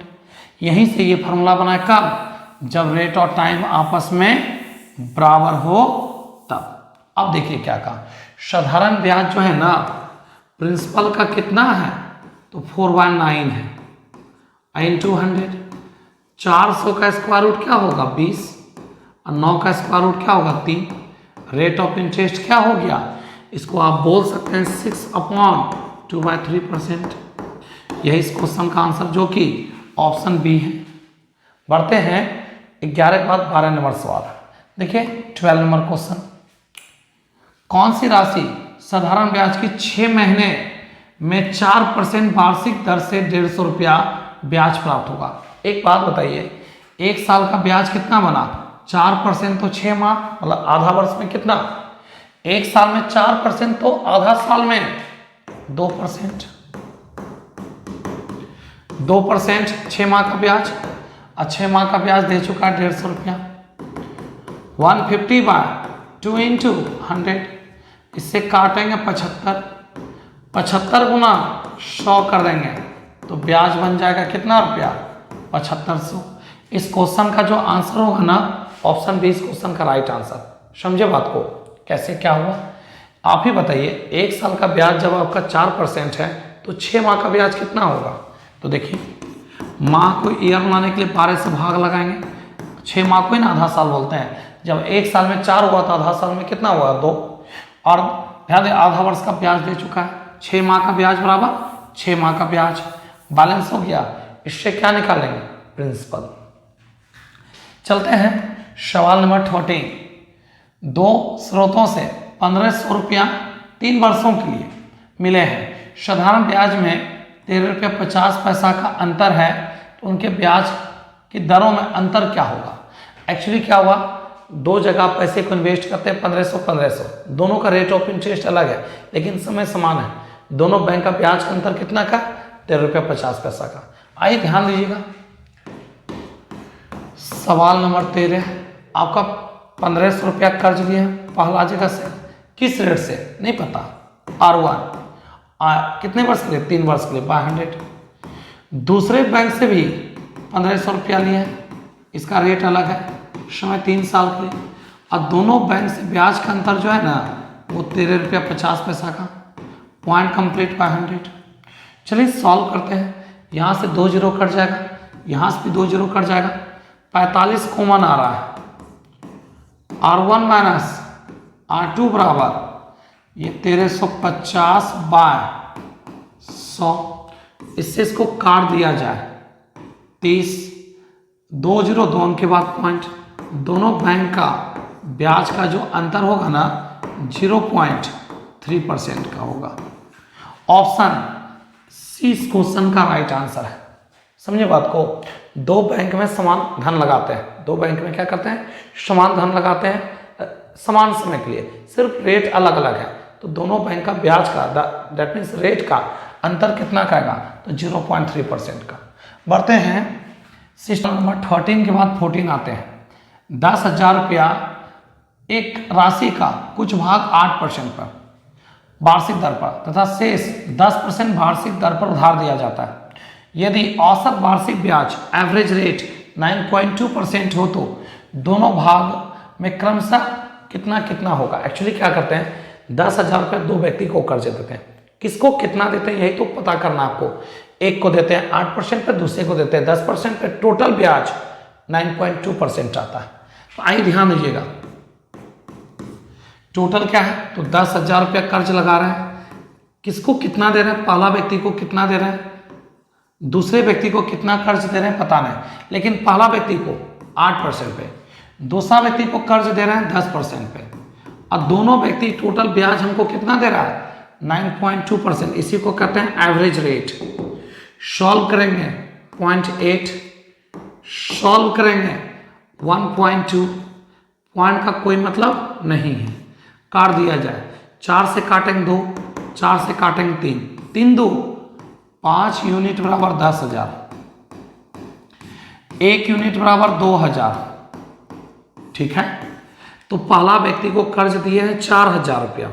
यहीं से ये फॉर्मूला बना कब, जब रेट और टाइम आपस में बराबर हो तब। अब देखिए क्या कहा, साधारण ब्याज जो है ना प्रिंसिपल का कितना है, तो 4/9 है इंटू 100। 400 का स्क्वायर रूट क्या होगा 20, और 9 का स्क्वायर रूट क्या होगा 3। रेट ऑफ इंटरेस्ट क्या हो गया, इसको आप बोल सकते हैं 6/2/3%। यही इस क्वेश्चन का आंसर जो कि ऑप्शन बी है। बढ़ते हैं 11 के बाद 12 नंबर सवाल। देखिए 12 नंबर क्वेश्चन, कौन सी राशि साधारण ब्याज की 6 महीने में 4% वार्षिक दर से 150 रुपया ब्याज प्राप्त होगा। एक बात बताइए, एक साल का ब्याज कितना बना 4%, तो 6 माह मतलब आधा वर्ष में कितना, एक साल में 4% तो आधा साल में 2%, 2% 6 माह का ब्याज, और 6 माह का ब्याज दे चुका है 150 रुपया। 150/2 इंटू 100, इससे काटेंगे 75, 75 गुना 100 कर देंगे तो ब्याज बन जाएगा कितना रुपया 7500। इस क्वेश्चन का जो आंसर होगा ना ऑप्शन बी इस क्वेश्चन का राइट आंसर। समझे बात को, कैसे क्या हुआ आप ही बताइए। एक साल का ब्याज जब आपका 4% है तो 6 माह का ब्याज कितना होगा, तो देखिए माह को ईयर बनाने के लिए 12 से भाग लगाएंगे, 6 माह को ही ना आधा साल बोलते हैं। जब एक साल में 4 हुआ तो आधा साल में कितना हुआ 2, और ध्यान दें आधा वर्ष का ब्याज दे चुका है, 6 माह का ब्याज बराबर 6 माह का ब्याज, बैलेंस हो गया। इससे क्या निकालेंगे प्रिंसिपल। चलते हैं सवाल नंबर 14। दो स्रोतों से 1500 रुपया 3 वर्षों के लिए मिले हैं, साधारण ब्याज में 13 रुपया 50 पैसा का अंतर है, तो उनके ब्याज की दरों में अंतर क्या होगा। एक्चुअली क्या हुआ, दो जगह पैसे को इन्वेस्ट करते हैं 1500, दोनों का रेट ऑफ इंटरेस्ट अलग है लेकिन समय समान है। दोनों बैंक का ब्याज का अंतर कितना का 13 रुपया 50 पैसा का। आइए ध्यान दीजिएगा, सवाल नंबर 13, आपका 1500 रुपया कर्ज लिया पहला जगह से, किस रेट से नहीं पता, R1 कितने वर्ष के लिए 3 वर्ष के लिए 500। दूसरे बैंक से भी 1500 रुपया लिया, इसका रेट अलग है, समय 3 साल के लिए, और दोनों बैंक से ब्याज का अंतर जो है ना वो 13 रुपया 50 पैसा का। Point complete 500। चलिए सॉल्व करते हैं, यहाँ से 2 जीरो कट जाएगा, यहाँ से भी 2 जीरो कट जाएगा, 45 कॉमन आ रहा है, R1 माइनस R2 बराबर ये 1350/100। इससे इसको काट दिया जाए 30, 2 जीरो 2 के बाद पॉइंट, दोनों बैंक का ब्याज का जो अंतर होगा ना 0.3% का होगा। ऑप्शन सी इस क्वेश्चन का राइट आंसर है। समझे बात को, दो बैंक में समान धन लगाते हैं, दो बैंक में क्या करते हैं समान धन लगाते हैं समान समय के लिए, सिर्फ रेट अलग अलग है, तो दोनों बैंक का ब्याज का दैट मीन्स रेट का अंतर कितना का आएगा, तो 0.3% का। बढ़ते हैं सिस्टम नंबर 13 के बाद 14 आते हैं। 10,000 रुपया एक राशि का कुछ भाग 8% पर वार्षिक दर पर तथा शेष 10% वार्षिक दर पर उधार दिया जाता है। यदि औसत वार्षिक ब्याज एवरेज रेट 9.2% हो तो दोनों भाग में क्रमशः कितना कितना होगा। एक्चुअली क्या करते हैं 10,000 रुपये दो व्यक्ति को कर्ज देते हैं, किसको कितना देते हैं यही तो पता करना आपको। एक को देते हैं 8% पर, दूसरे को देते हैं 10% पर, टोटल ब्याज 9.2% आता है। तो आइए ध्यान दीजिएगा टोटल क्या है, तो 10,000 रुपया कर्ज लगा रहे हैं, किसको कितना दे रहे हैं, पहला व्यक्ति को कितना दे रहे हैं, दूसरे व्यक्ति को कितना कर्ज दे रहे हैं पता नहीं, लेकिन पहला व्यक्ति को 8% पे, दूसरा व्यक्ति को कर्ज दे रहे हैं 10% पे, और दोनों व्यक्ति टोटल ब्याज हमको कितना दे रहा है 9.2%। इसी को कहते हैं एवरेज रेट। सॉल्व करेंगे 0.8, सॉल्व करेंगे 1.2, पॉइंट का कोई मतलब नहीं है, काट दिया जाए, 4 से काटेंगे 2, 4 से काटेंगे 3, 3 2 5 यूनिट बराबर 10,000, 1 यूनिट बराबर 2,000। ठीक है, तो पहला व्यक्ति को कर्ज दिए हैं 4,000 रुपया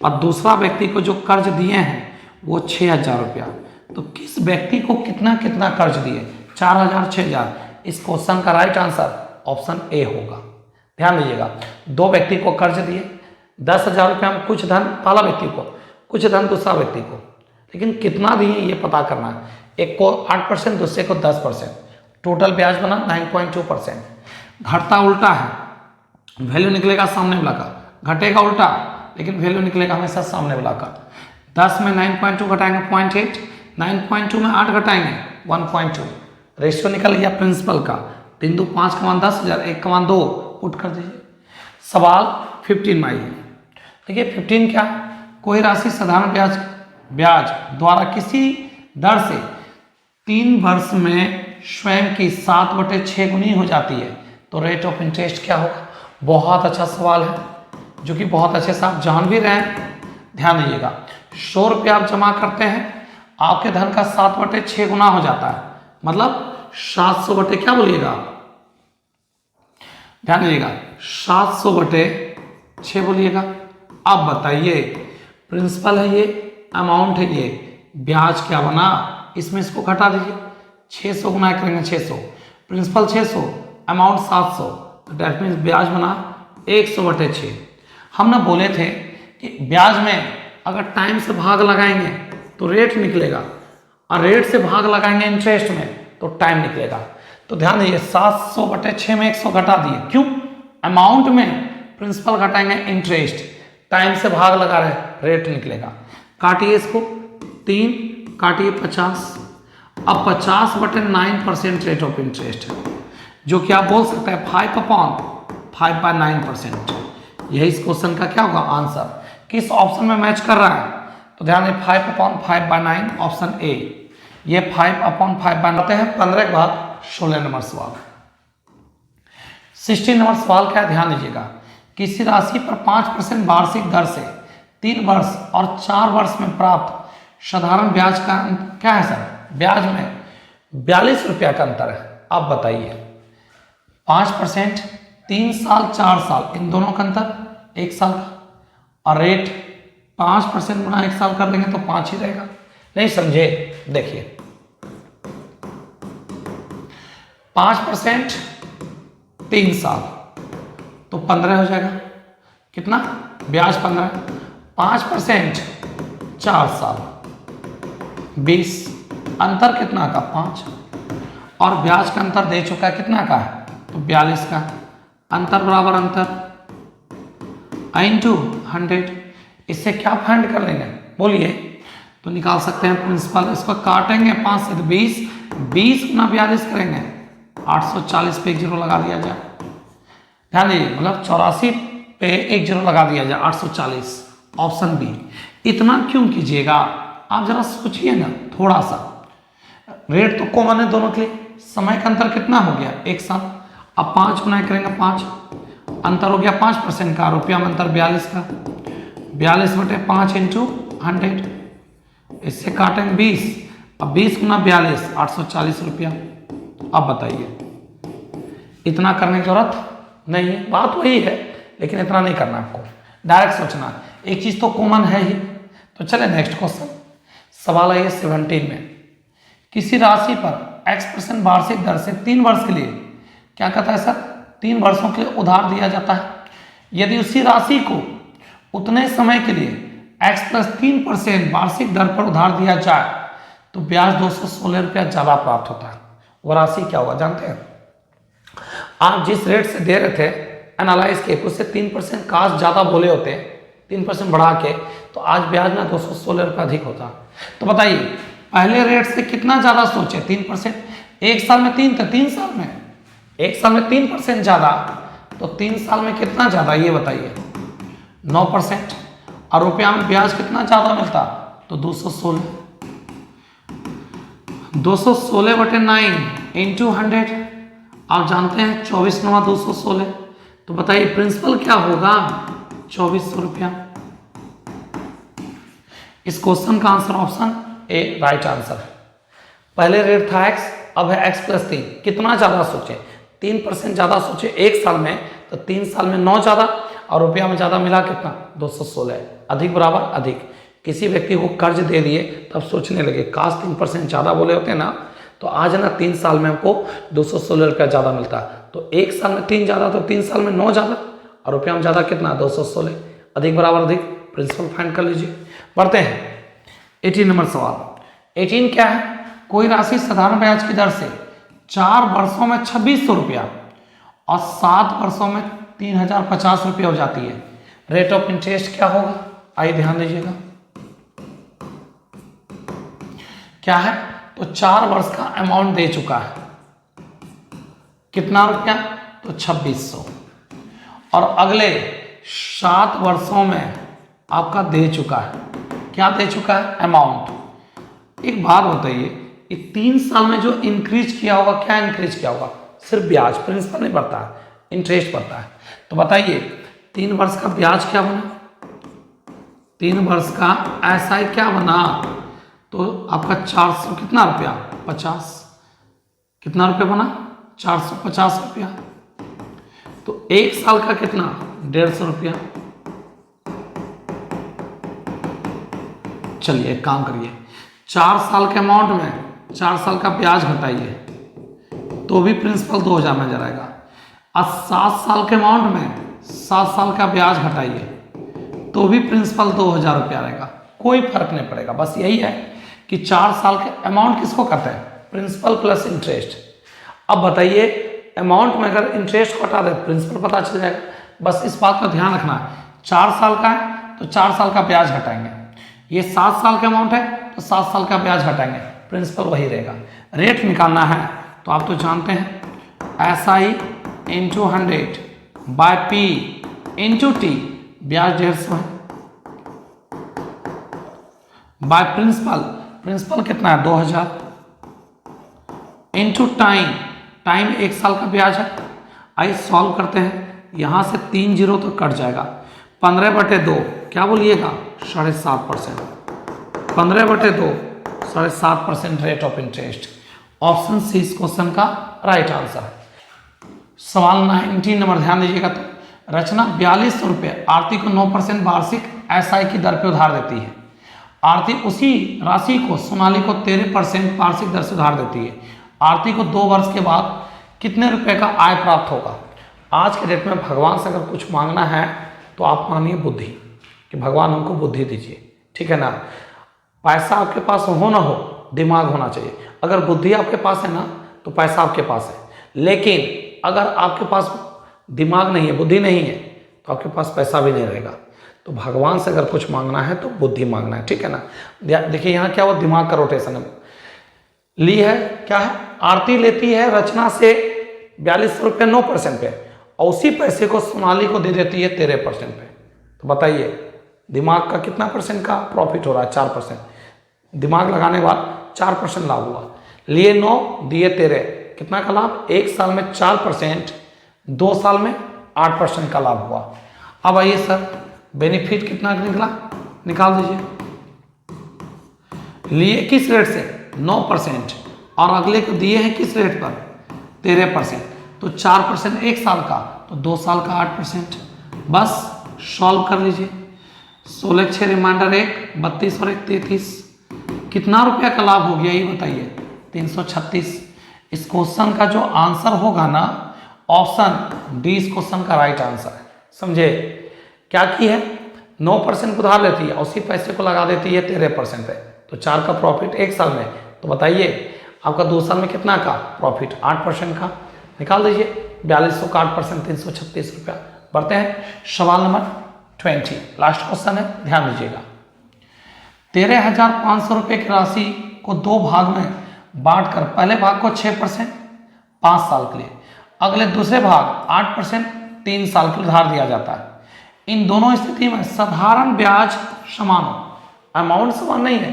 और दूसरा व्यक्ति को जो कर्ज दिए हैं वो 6,000 रुपया। तो किस व्यक्ति को कितना कितना कर्ज दिए, 4,000 6,000। इस क्वेश्चन का राइट आंसर ऑप्शन ए होगा। ध्यान दीजिएगा, दो व्यक्ति को कर्ज दिए 10,000 रुपया में, कुछ धन पहला व्यक्ति को, कुछ धन दूसरा व्यक्ति को, लेकिन कितना दिए ये पता करना है। एक को 8%, दूसरे को 10%, टोटल ब्याज बना 9.2%। घटता उल्टा है, वैल्यू निकलेगा सामने वाला का, घटेगा उल्टा लेकिन वैल्यू निकलेगा हमेशा सामने वाला का। 10 में 9.2 घटाएंगे 0.8, 9.2 में 8 घटाएंगे 1.2, रेशियो निकल गया प्रिंसिपल का। 3 2 5 का मान 10,000, 1 का मान 2, पुट कर दीजिए। सवाल 15 में आइए। देखिए 15 क्या, कोई राशि साधारण ब्याज द्वारा किसी दर से 3 वर्ष में स्वयं की 7/6 गुनी हो जाती है तो रेट ऑफ इंटरेस्ट क्या होगा। बहुत अच्छा सवाल है जो कि बहुत अच्छे से आप जान भी रहे हैं। ध्यान दीजिएगा, 100 रुपये आप जमा करते हैं, आपके धन का 7/6 गुना हो जाता है, मतलब 700 बटे क्या बोलिएगा, ध्यान दीजिएगा 700/6 बोलिएगा। अब बताइए, प्रिंसिपल है ये, अमाउंट है ये, ब्याज क्या बना, इसमें इसको घटा दीजिए। 600 गुना करेंगे 600, प्रिंसिपल 600, अमाउंट 700, दैट मीन्स ब्याज बना 100/6। हमने बोले थे कि ब्याज में अगर टाइम से भाग लगाएंगे तो रेट निकलेगा, और रेट से भाग लगाएंगे इंटरेस्ट में तो टाइम निकलेगा। तो ध्यान दीजिए 700/6 में 100 घटा दिए, क्यों, अमाउंट में प्रिंसिपल घटाएंगे इंटरेस्ट, टाइम से भाग लगा रहे रेट निकलेगा। काटिए इसको, 3 काटिए 50। अब 50/9% रेट ऑफ इंटरेस्ट है, जो कि आप बोल सकते हैं 5/9%। यही इस क्वेश्चन का क्या होगा आंसर, किस ऑप्शन में मैच कर रहा है। तो ध्यान दें 5/5/9 ऑप्शन ए, ये 5/5 आते हैं। 15 के बाद 16 नंबर सवाल। 16 नंबर सवाल क्या है, ध्यान दीजिएगा, किसी राशि पर 5% वार्षिक दर से 3 वर्ष और 4 वर्ष में प्राप्त साधारण ब्याज का क्या है सर, ब्याज में 42 रुपया का अंतर है। आप बताइए 5%, 3 साल 4 साल, इन दोनों का अंतर 1 साल का, और रेट 5% गुना 1 साल कर देंगे तो 5 ही रहेगा। नहीं समझे, देखिए 5% 3 साल तो 15 हो जाएगा, कितना ब्याज 15, 5% 4 साल 20, अंतर कितना का 5, और ब्याज का अंतर दे चुका है कितना का है तो 42 का, अंतर बराबर अंतर इंटू 100। इससे क्या फाइंड कर लेंगे बोलिए, तो निकाल सकते हैं प्रिंसिपल, इसको काटेंगे 5 से तो 20, 20 गुना 42 करेंगे 840 पे 1 जीरो लगा दिया जाए। ध्यान दीजिए, मतलब 84 पे 1 जीरो लगा दिया जाए 840, ऑप्शन बी। इतना क्यों कीजिएगा, आप जरा सोचिए ना थोड़ा सा, रेट तो कॉमन है दोनों के लिए, समय का अंतर कितना हो गया 1 साल। अब 5 गुना करेंगे 5, अंतर हो गया 5% का, रुपया में अंतर 42 का, 42/5 इंटू 100, इससे काटेंगे 20, अब 20 गुना 42 840 रुपया। अब बताइए, इतना करने की जरूरत नहीं है, बात वही है लेकिन इतना नहीं करना आपको, डायरेक्ट सोचना, एक चीज तो कॉमन है ही। तो चले नेक्स्ट क्वेश्चन, सवाल है 17 में, किसी राशि पर x% वार्षिक दर से 3 वर्ष के लिए क्या कहता है सर, 3 वर्षों के लिए उधार दिया जाता है। यदि उसी राशि को उतने समय के लिए x+3% वार्षिक दर पर उधार दिया जाए तो ब्याज 216 रुपया ज्यादा प्राप्त होता है। वो राशि क्या होगा जानते हैं, आप जिस रेट से दे रहे थे एनालाइज के, उससे 3% काश ज्यादा बोले होते, 3% बढ़ा के, तो आज ब्याज ना 216 रुपया अधिक होता। तो बताइए पहले रेट से कितना ज्यादा सोचे, 3%, 1 साल में 3 था, 3 साल में 1 साल में 3% ज्यादा, तो 3 साल में कितना ज्यादा ये बताइए 9%, और रुपया में ब्याज कितना ज्यादा मिलता तो 216, 216/9 इंटू 100, आप जानते हैं 24 9 216, तो बताइए प्रिंसिपल क्या होगा 2400 रुपया। इस क्वेश्चन का answer option A right answer. पहले रेट था x, अब है x+3, कितना ज्यादा सोचे 3% ज्यादा सोचे 1 साल में, तो 3 साल में 9 ज्यादा, और रुपया में ज़्यादा मिला कितना 216, अधिक बराबर अधिक। किसी व्यक्ति को कर्ज दे दिए तब सोचने लगे काश 3% ज़्यादा बोले होते ना, तो आज ना 3 साल में हमको 216 रुपया ज़्यादा मिलता। तो 1 साल में 3 ज़्यादा तो 3 साल में 9 ज़्यादा, और रुपया में ज़्यादा कितना 216, अधिक बराबर अधिक, प्रिंसिपल फाइंड कर लीजिए। बढ़ते हैं 18 नंबर सवाल। 18 क्या है, कोई राशि साधारण ब्याज की दर से 4 वर्षों में 2600 रुपया और 7 वर्षों में 3050 रुपये हो जाती है, रेट ऑफ इंटरेस्ट क्या होगा, आइए ध्यान दीजिएगा। क्या है, तो 4 वर्ष का अमाउंट दे चुका है, कितना रुपया, तो 2600, और अगले 7 वर्षों में आपका दे चुका है, क्या दे चुका है, अमाउंट। एक बात बताइए, ये 3 साल में जो इंक्रीज किया होगा, क्या इंक्रीज किया होगा, सिर्फ ब्याज, प्रिंसिपल नहीं बढ़ता है, इंटरेस्ट बढ़ता है। तो बताइए 3 वर्ष का ब्याज क्या बना, 3 वर्ष का एसआई क्या बना, तो आपका 400 कितना रुपया 50, कितना रुपया बना 450 रुपया। तो 1 साल का कितना 150 रुपया। चलिए एक काम करिए, 4 साल के अमाउंट में 4 साल का ब्याज घटाइए तो भी प्रिंसिपल 2000 में जाएगा, और 7 साल के अमाउंट में 7 साल का ब्याज घटाइए तो भी प्रिंसिपल 2000 रुपया रहेगा, कोई फर्क नहीं पड़ेगा। बस यही है कि 4 साल के अमाउंट किसको कहते हैं, प्रिंसिपल प्लस इंटरेस्ट। अब बताइए अमाउंट में अगर इंटरेस्ट को हटा दे प्रिंसिपल पता चल जाएगा। बस इस बात का ध्यान रखना है, 4 साल का है तो 4 साल का ब्याज घटाएंगे, ये 7 साल का अमाउंट है तो 7 साल का ब्याज घटाएंगे, प्रिंसिपल वही रहेगा। रेट निकालना है तो आप तो जानते हैं SI into 100 by P into T, ब्याज 150 है, बाय प्रिंसिपल, प्रिंसिपल कितना है 2000, इंटू टाइम, टाइम 1 साल का ब्याज है। आइए सॉल्व करते हैं, यहाँ से 3 जीरो तो कट जाएगा, 15/2 क्या बोलिएगा 7.5%, 15/2 7.5% rate of interest. Option C इस क्वेश्चन का राइट आंसर है। सवाल 19 नंबर ध्यान दीजिएगा। तो रचना 4200 रुपये आरती को 9% वार्षिक SI की दर पे उधार देती है। आरती उसी राशि को सोनाली को 13% वार्षिक दर से उधार देती है। आरती को 2 वर्ष के बाद कितने रुपए का आय प्राप्त होगा। आज के डेट में भगवान से अगर कुछ मांगना है तो आप मानिए बुद्धि, कि भगवान हमको बुद्धि दीजिए, ठीक है ना। पैसा आपके पास हो ना हो, दिमाग होना चाहिए। अगर बुद्धि आपके पास है ना तो पैसा आपके पास है, लेकिन अगर आपके पास दिमाग नहीं है, बुद्धि नहीं है, तो आपके पास पैसा भी नहीं रहेगा। तो भगवान से अगर कुछ मांगना है तो बुद्धि मांगना है, ठीक है ना। देखिए यहाँ क्या हुआ, दिमाग का रोटेशन है, ली है क्या है, आरती लेती है रचना से 4200 रुपये 9% पे, और उसी पैसे को सोनाली को दे देती है 13% पे। तो बताइए दिमाग का कितना परसेंट का प्रॉफिट हो रहा है, 4%। दिमाग लगाने के बाद 4% लाभ हुआ, लिए 9 दिए 13, कितना का लाभ, 1 साल में 4%, 2 साल में 8% का लाभ हुआ। अब आइए सर बेनिफिट कितना निकला, निकाल दीजिए। लिए किस रेट से 9% और अगले को दिए हैं किस रेट पर 13%, तो 4% 1 साल का, तो 2 साल का 8%। बस सॉल्व कर लीजिए, 16 6 रिमाइंडर 1 32 और 1 33, कितना रुपया का लाभ हो गया ये बताइए 336। इस क्वेश्चन का जो आंसर होगा ना, ऑप्शन डी इस क्वेश्चन का राइट आंसर है। समझे क्या की है, 9% उधार लेती है, उसी पैसे को लगा देती है 13% पे, तो 4 का प्रॉफिट 1 साल में, तो बताइए आपका 2 साल में कितना का प्रॉफिट 8% का, निकाल दीजिए 4200 का 8% 336 रुपया। बढ़ते हैं सवाल नंबर 20, लास्ट क्वेश्चन है, ध्यान दीजिएगा। 13,500 रुपये की राशि को 2 भाग में बांटकर पहले भाग को 6% 5 साल के लिए, अगले दूसरे भाग 8% 3 साल के लिए उधार दिया जाता है। इन दोनों स्थिति में साधारण ब्याज समान हो, अमाउंट समान नहीं है,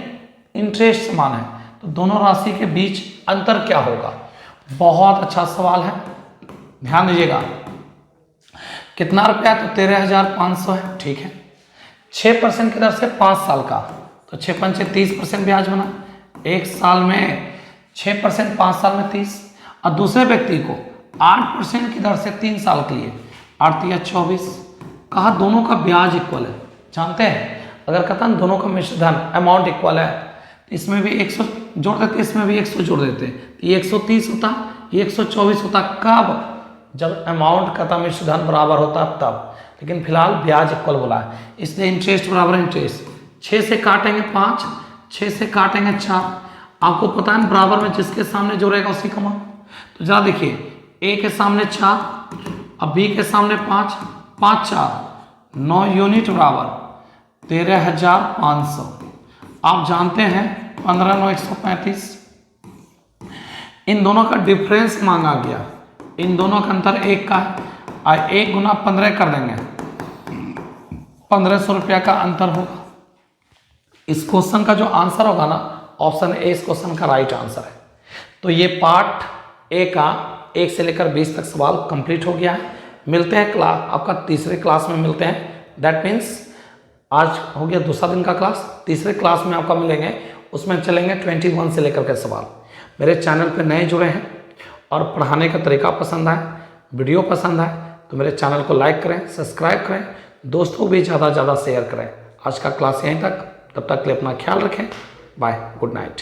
इंटरेस्ट समान है, तो दोनों राशि के बीच अंतर क्या होगा। बहुत अच्छा सवाल है, ध्यान दीजिएगा। कितना रुपया, तो 13,500 है, ठीक है। 6% की दर से 5 साल का, तो 6 पंचे 30% ब्याज बना, 1 साल में 6%, 5 साल में 30, और दूसरे व्यक्ति को 8% की दर से 3 साल के लिए 8 या 24 कहा दोनों का ब्याज इक्वल है, जानते हैं अगर कहता ना दोनों का मिश्र धन अमाउंट इक्वल है तो इसमें भी 100 जोड़ देते, इसमें भी 100 जोड़ देते, तो ये 130 होता, ये 124 होता। कब? जब अमाउंट का मिश्र धन बराबर होता तब, लेकिन फिलहाल ब्याज इक्वल बोला है इसलिए इंटरेस्ट बराबर इंटरेस्ट। 6 से काटेंगे 5, 6 से काटेंगे 4, आपको पता है बराबर में जिसके सामने जोड़ेगा उसी का मान। तो जरा देखिए ए के सामने 4, अब बी के सामने 5, 5 4 9 यूनिट बराबर 13,500। आप जानते हैं 15 9 135। इन दोनों का डिफरेंस मांगा गया, इन दोनों का अंतर 1 का है और 1 गुना 15 कर देंगे, 1500 रुपया का अंतर होगा। इस क्वेश्चन का जो आंसर होगा ना ऑप्शन ए इस क्वेश्चन का राइट आंसर है। तो ये पार्ट ए का 1 से लेकर 20 तक सवाल कंप्लीट हो गया है। मिलते हैं क्लास आपका तीसरे क्लास में मिलते हैं। दैट मीन्स आज हो गया दूसरा दिन का क्लास, तीसरे क्लास में आपका मिलेंगे, उसमें चलेंगे 21 से लेकर के सवाल। मेरे चैनल पे नए जुड़े हैं और पढ़ाने का तरीका पसंद आए, वीडियो पसंद आए तो मेरे चैनल को लाइक करें, सब्सक्राइब करें, दोस्तों भी ज़्यादा से ज़्यादा शेयर करें। आज का क्लास यहीं तक, तब तक के लिए अपना ख्याल रखें। Bye, good night.